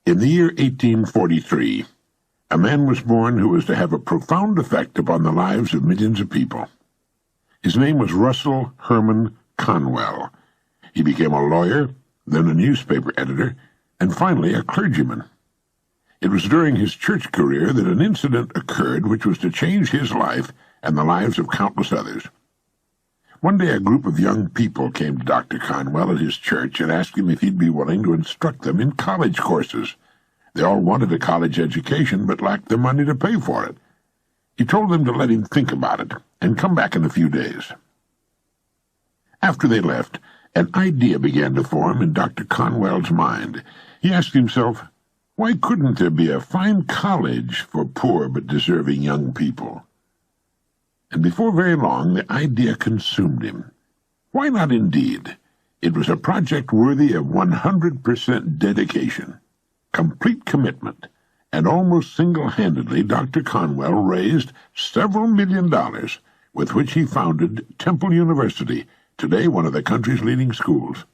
In the year 1843, a man was born who was to have a profound effect upon the lives of millions of people. His name was Russell Herman Conwell. He became a lawyer, then a newspaper editor, and finally a clergyman. It was during his church career that an incident occurred which was to change his life and the lives of countless others. One day a group of young people came to Dr. Conwell at his church and asked him if he'd be willing to instruct them in college courses. They all wanted a college education but lacked the money to pay for it. He told them to let him think about it and come back in a few days. After they left, an idea began to form in Dr. Conwell's mind. He asked himself, why couldn't there be a fine college for poor but deserving young people? And before very long the idea consumed him. Why not indeed? It was a project worthy of 100% dedication, complete commitment, and almost single-handedly Dr. Conwell raised several $1 million with which he founded Temple University, today one of the country's leading schools.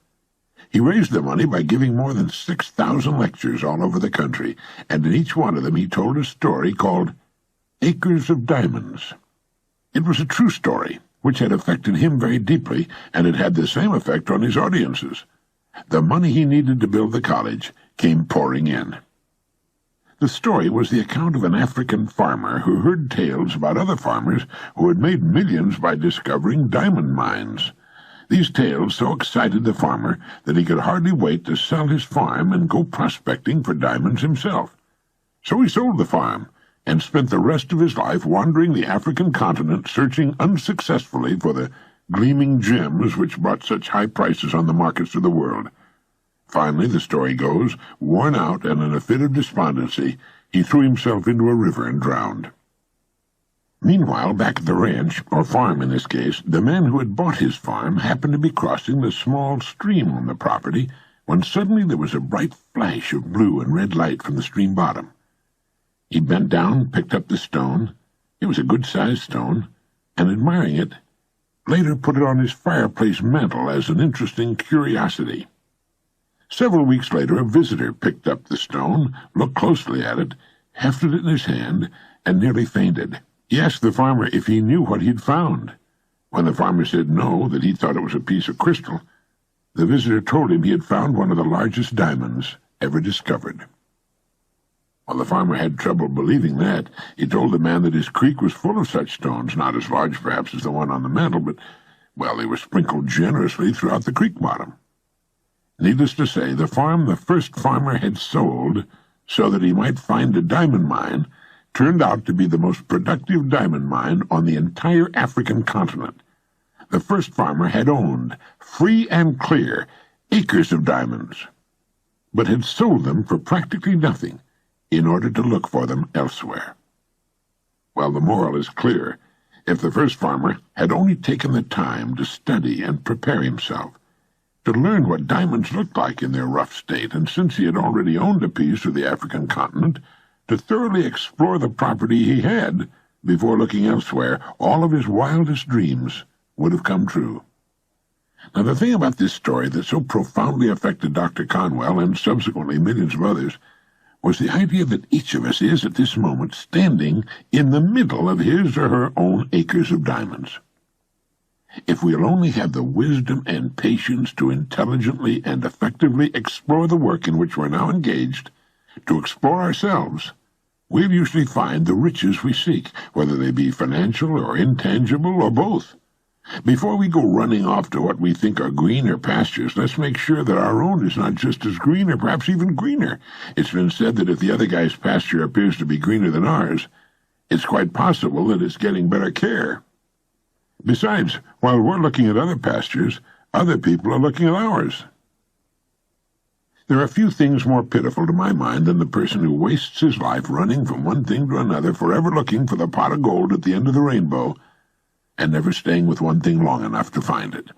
He raised the money by giving more than 6,000 lectures all over the country, and in each one of them he told a story called Acres of Diamonds. It was a true story, which had affected him very deeply, and it had the same effect on his audiences. The money he needed to build the college came pouring in. The story was the account of an African farmer who heard tales about other farmers who had made millions by discovering diamond mines. These tales so excited the farmer that he could hardly wait to sell his farm and go prospecting for diamonds himself. So he sold the farm and spent the rest of his life wandering the African continent, searching unsuccessfully for the gleaming gems which brought such high prices on the markets of the world. Finally, the story goes, worn out and in a fit of despondency, he threw himself into a river and drowned. Meanwhile, back at the ranch, or farm in this case, the man who had bought his farm happened to be crossing the small stream on the property when suddenly there was a bright flash of blue and red light from the stream bottom. He bent down, picked up the stone. It was a good-sized stone, and admiring it, later put it on his fireplace mantel as an interesting curiosity. Several weeks later, a visitor picked up the stone, looked closely at it, hefted it in his hand, and nearly fainted. He asked the farmer if he knew what he'd found. When the farmer said no, that he thought it was a piece of crystal, the visitor told him he had found one of the largest diamonds ever discovered. While the farmer had trouble believing that, he told the man that his creek was full of such stones, not as large perhaps as the one on the mantel, but, well, they were sprinkled generously throughout the creek bottom. Needless to say, the farm the first farmer had sold so that he might find a diamond mine turned out to be the most productive diamond mine on the entire African continent. The first farmer had owned, free and clear, acres of diamonds, but had sold them for practically nothing in order to look for them elsewhere. Well, the moral is clear. If the first farmer had only taken the time to study and prepare himself, to learn what diamonds looked like in their rough state, and since he had already owned a piece of the African continent, to thoroughly explore the property he had before looking elsewhere, all of his wildest dreams would have come true. Now, the thing about this story that so profoundly affected Dr. Conwell and subsequently millions of others was the idea that each of us is at this moment standing in the middle of his or her own acres of diamonds. If we'll only have the wisdom and patience to intelligently and effectively explore the work in which we're now engaged, to explore ourselves, we'll usually find the riches we seek, whether they be financial or intangible or both. Before we go running off to what we think are greener pastures, let's make sure that our own is not just as green or perhaps even greener. It's been said that if the other guy's pasture appears to be greener than ours, it's quite possible that it's getting better care. Besides, while we're looking at other pastures, other people are looking at ours. There are few things more pitiful to my mind than the person who wastes his life running from one thing to another, forever looking for the pot of gold at the end of the rainbow, and never staying with one thing long enough to find it.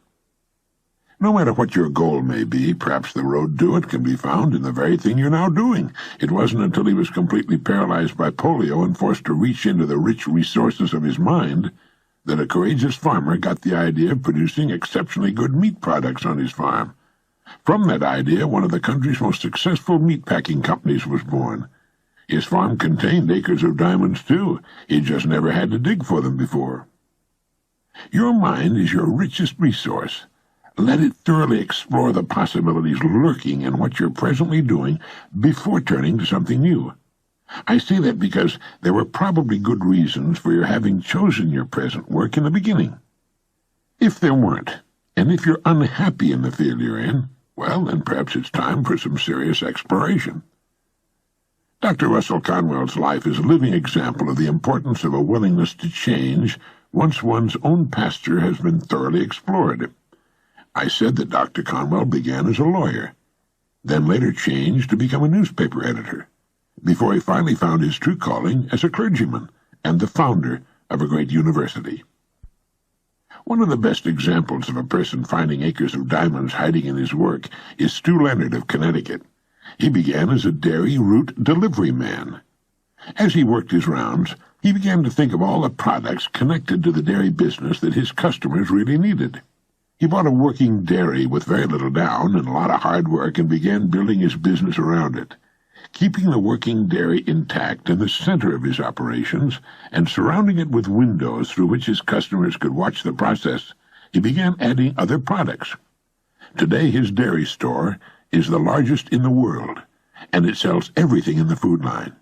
No matter what your goal may be, perhaps the road to it can be found in the very thing you're now doing. It wasn't until he was completely paralyzed by polio and forced to reach into the rich resources of his mind that a courageous farmer got the idea of producing exceptionally good meat products on his farm. From that idea, one of the country's most successful meatpacking companies was born. His farm contained acres of diamonds, too. He just never had to dig for them before. Your mind is your richest resource. Let it thoroughly explore the possibilities lurking in what you're presently doing before turning to something new. I say that because there were probably good reasons for your having chosen your present work in the beginning. If there weren't, and if you're unhappy in the field you're in, well, then perhaps it's time for some serious exploration. Dr. Russell Conwell's life is a living example of the importance of a willingness to change once one's own pasture has been thoroughly explored. I said that Dr. Conwell began as a lawyer, then later changed to become a newspaper editor, before he finally found his true calling as a clergyman and the founder of a great university. One of the best examples of a person finding acres of diamonds hiding in his work is Stu Leonard of Connecticut. He began as a dairy route delivery man. As he worked his rounds, he began to think of all the products connected to the dairy business that his customers really needed. He bought a working dairy with very little down and a lot of hard work and began building his business around it. Keeping the working dairy intact in the center of his operations and surrounding it with windows through which his customers could watch the process, he began adding other products. Today his dairy store is the largest in the world, and it sells everything in the food line.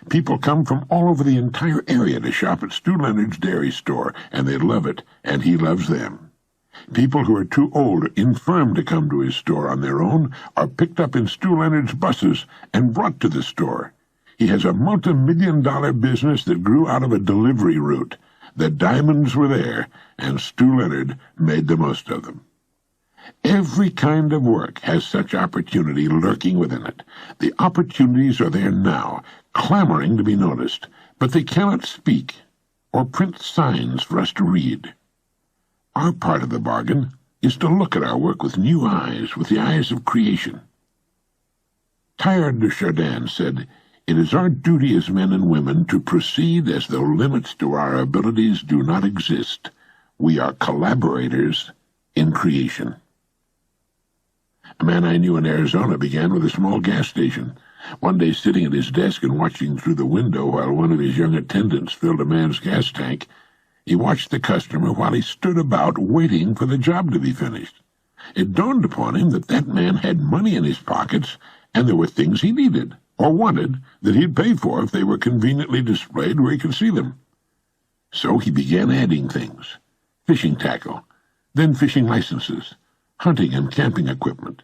People come from all over the entire area to shop at Stu Leonard's dairy store, and they love it, and he loves them. People who are too old or infirm to come to his store on their own are picked up in Stu Leonard's buses and brought to the store. He has a multi-million-dollar business that grew out of a delivery route. The diamonds were there, and Stu Leonard made the most of them. Every kind of work has such opportunity lurking within it. The opportunities are there now, clamoring to be noticed, but they cannot speak or print signs for us to read. Our part of the bargain is to look at our work with new eyes, with the eyes of creation. Teilhard de Chardin said, "It is our duty as men and women to proceed as though limits to our abilities do not exist. We are collaborators in creation." A man I knew in Arizona began with a small gas station. One day, sitting at his desk and watching through the window while one of his young attendants filled a man's gas tank, he watched the customer while he stood about waiting for the job to be finished. It dawned upon him that that man had money in his pockets, and there were things he needed, or wanted, that he'd pay for if they were conveniently displayed where he could see them. So he began adding things: fishing tackle, then fishing licenses, hunting and camping equipment,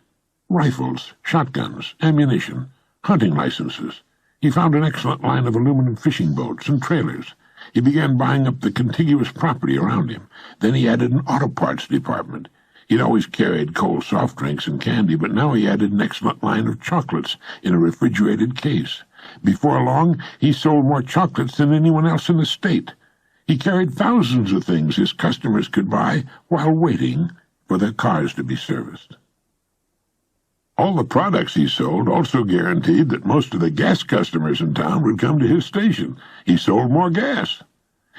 rifles, shotguns, ammunition, hunting licenses. He found an excellent line of aluminum fishing boats and trailers. He began buying up the contiguous property around him. Then he added an auto parts department. He'd always carried cold soft drinks and candy, but now he added an excellent line of chocolates in a refrigerated case. Before long, he sold more chocolates than anyone else in the state. He carried thousands of things his customers could buy while waiting for their cars to be serviced. All the products he sold also guaranteed that most of the gas customers in town would come to his station. He sold more gas.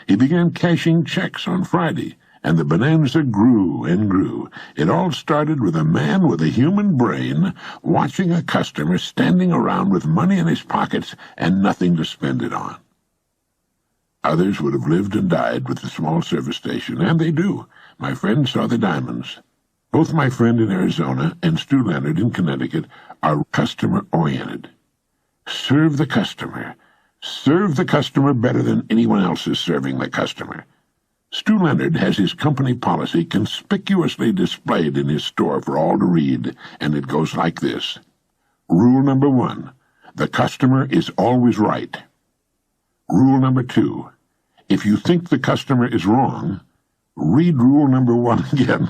He began cashing checks on Friday, and the bonanza grew and grew. It all started with a man with a human brain watching a customer standing around with money in his pockets and nothing to spend it on. Others would have lived and died with the small service station, and they do. My friend saw the diamonds. Both my friend in Arizona and Stu Leonard in Connecticut are customer-oriented. Serve the customer. Serve the customer better than anyone else is serving the customer. Stu Leonard has his company policy conspicuously displayed in his store for all to read, and it goes like this. Rule number 1, the customer is always right. Rule number 2, if you think the customer is wrong, read rule number 1 again.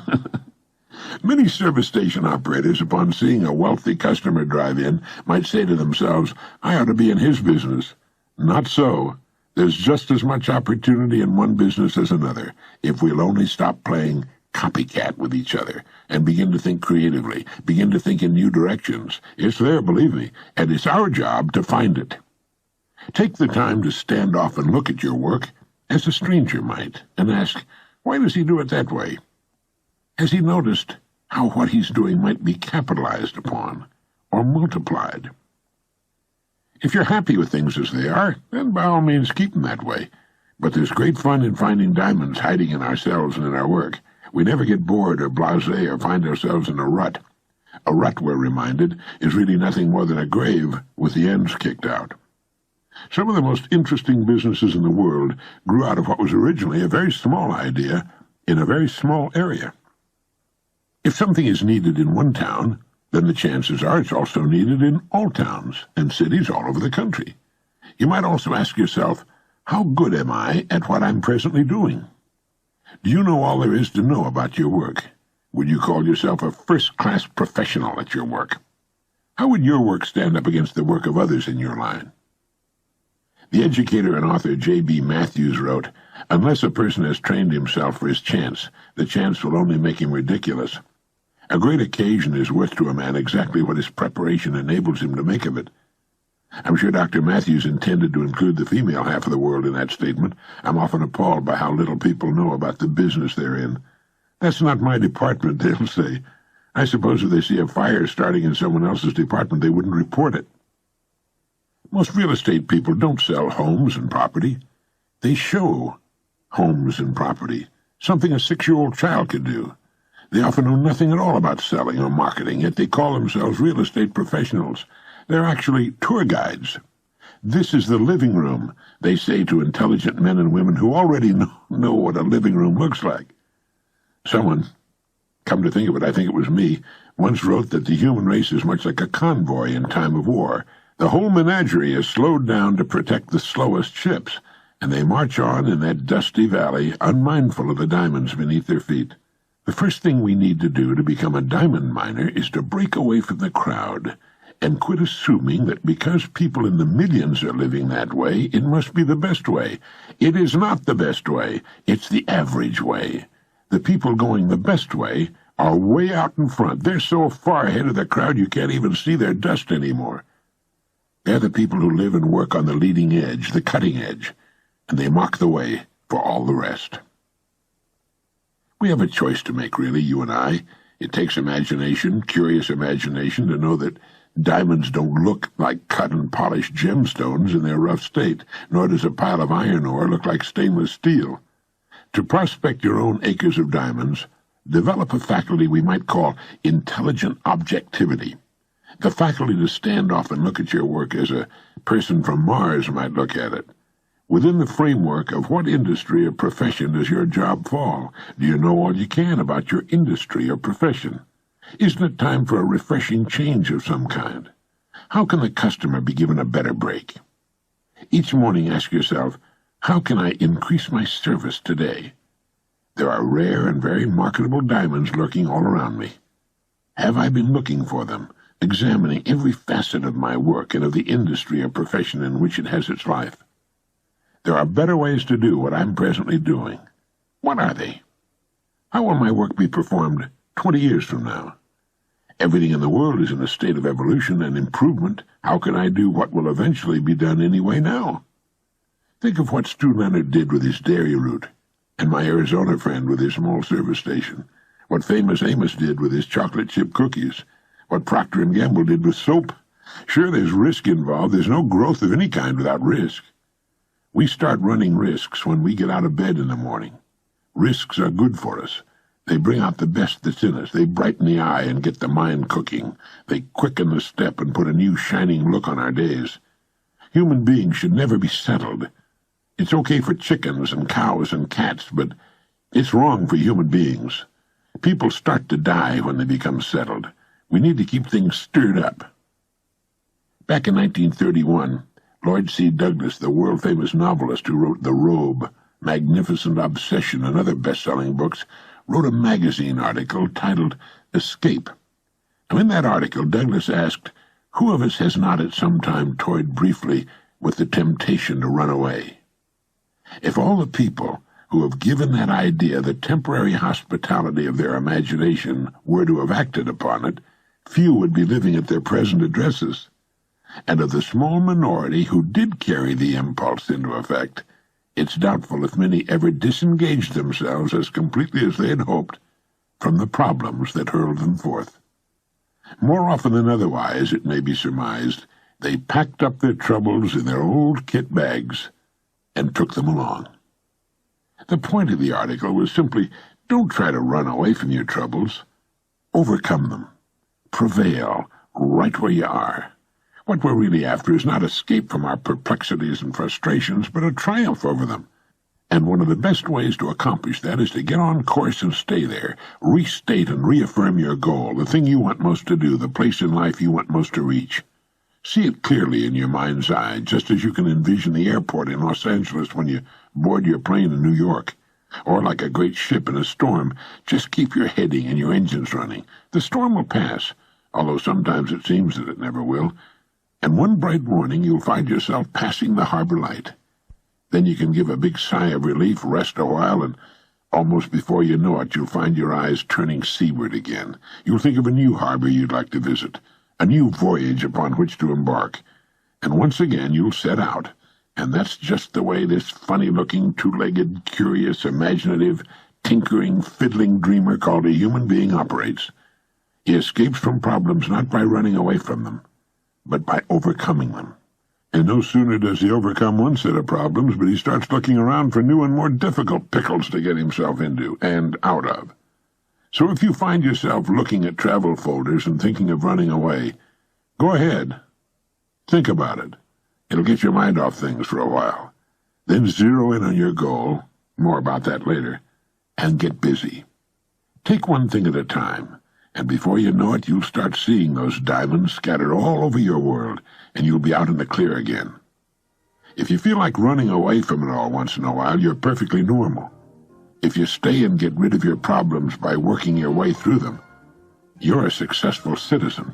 Many service station operators, upon seeing a wealthy customer drive in, might say to themselves, I ought to be in his business. Not so. There's just as much opportunity in one business as another, if we'll only stop playing copycat with each other and begin to think creatively, begin to think in new directions. It's there, believe me, and it's our job to find it. Take the time to stand off and look at your work as a stranger might, and ask, why does he do it that way? Has he noticed how what he's doing might be capitalized upon or multiplied. If you're happy with things as they are, then by all means keep them that way. But there's great fun in finding diamonds hiding in ourselves and in our work. We never get bored or blasé or find ourselves in a rut. A rut, we're reminded, is really nothing more than a grave with the ends kicked out. Some of the most interesting businesses in the world grew out of what was originally a very small idea in a very small area. If something is needed in one town, then the chances are it's also needed in all towns and cities all over the country. You might also ask yourself, how good am I at what I'm presently doing? Do you know all there is to know about your work? Would you call yourself a first-class professional at your work? How would your work stand up against the work of others in your line? The educator and author J.B. Matthews wrote, "Unless a person has trained himself for his chance, the chance will only make him ridiculous. A great occasion is worth to a man exactly what his preparation enables him to make of it." I'm sure Dr. Matthews intended to include the female half of the world in that statement. I'm often appalled by how little people know about the business they're in. "That's not my department," they'll say. I suppose if they see a fire starting in someone else's department, they wouldn't report it. Most real estate people don't sell homes and property. They show homes and property, something a 6-year-old child could do. They often know nothing at all about selling or marketing, yet they call themselves real estate professionals. They're actually tour guides. "This is the living room," they say to intelligent men and women who already know what a living room looks like. Someone, come to think of it, I think it was me, once wrote that the human race is much like a convoy in time of war. The whole menagerie is slowed down to protect the slowest ships, and they march on in that dusty valley, unmindful of the diamonds beneath their feet. The first thing we need to do to become a diamond miner is to break away from the crowd and quit assuming that because people in the millions are living that way, it must be the best way. It is not the best way. It's the average way. The people going the best way are way out in front. They're so far ahead of the crowd you can't even see their dust anymore. They're the people who live and work on the leading edge, the cutting edge, and they mark the way for all the rest. We have a choice to make, really, you and I. It takes imagination, curious imagination, to know that diamonds don't look like cut and polished gemstones in their rough state, nor does a pile of iron ore look like stainless steel. To prospect your own acres of diamonds, develop a faculty we might call intelligent objectivity. The faculty to stand off and look at your work as a person from Mars might look at it. Within the framework of what industry or profession does your job fall? Do you know all you can about your industry or profession? Isn't it time for a refreshing change of some kind? How can the customer be given a better break? Each morning ask yourself, how can I increase my service today? There are rare and very marketable diamonds lurking all around me. Have I been looking for them, examining every facet of my work and of the industry or profession in which it has its life? There are better ways to do what I'm presently doing. What are they? How will my work be performed 20 years from now? Everything in the world is in a state of evolution and improvement. How can I do what will eventually be done anyway now? Think of what Stu Leonard did with his dairy route, and my Arizona friend with his small service station, what Famous Amos did with his chocolate chip cookies, what Procter & Gamble did with soap. Sure, there's risk involved. There's no growth of any kind without risk. We start running risks when we get out of bed in the morning. Risks are good for us. They bring out the best that's in us. They brighten the eye and get the mind cooking. They quicken the step and put a new shining look on our days. Human beings should never be settled. It's okay for chickens and cows and cats, but it's wrong for human beings. People start to die when they become settled. We need to keep things stirred up. Back in 1931, Lloyd C. Douglas, the world-famous novelist who wrote The Robe, Magnificent Obsession, and other best-selling books, wrote a magazine article titled Escape. Now, in that article, Douglas asked, who of us has not at some time toyed briefly with the temptation to run away? If all the people who have given that idea the temporary hospitality of their imagination were to have acted upon it, few would be living at their present addresses. And of the small minority who did carry the impulse into effect, it's doubtful if many ever disengaged themselves as completely as they had hoped from the problems that hurled them forth. More often than otherwise, it may be surmised, they packed up their troubles in their old kit bags and took them along. The point of the article was simply, don't try to run away from your troubles. Overcome them. Prevail right where you are. What we're really after is not escape from our perplexities and frustrations, but a triumph over them. And one of the best ways to accomplish that is to get on course and stay there. Restate and reaffirm your goal, the thing you want most to do, the place in life you want most to reach. See it clearly in your mind's eye, just as you can envision the airport in Los Angeles when you board your plane in New York. Or like a great ship in a storm, just keep your heading and your engines running. The storm will pass, although sometimes it seems that it never will. And one bright morning you'll find yourself passing the harbor light. Then you can give a big sigh of relief, rest a while, and almost before you know it, you'll find your eyes turning seaward again. You'll think of a new harbor you'd like to visit, a new voyage upon which to embark, and once again you'll set out. And that's just the way this funny-looking, two-legged, curious, imaginative, tinkering, fiddling dreamer called a human being operates. He escapes from problems not by running away from them, but by overcoming them. And no sooner does he overcome one set of problems, but he starts looking around for new and more difficult pickles to get himself into and out of. So if you find yourself looking at travel folders and thinking of running away, go ahead. Think about it. It'll get your mind off things for a while. Then zero in on your goal, more about that later, and get busy. Take one thing at a time, and before you know it, you'll start seeing those diamonds scattered all over your world, and you'll be out in the clear again. If you feel like running away from it all once in a while, you're perfectly normal. If you stay and get rid of your problems by working your way through them, you're a successful citizen.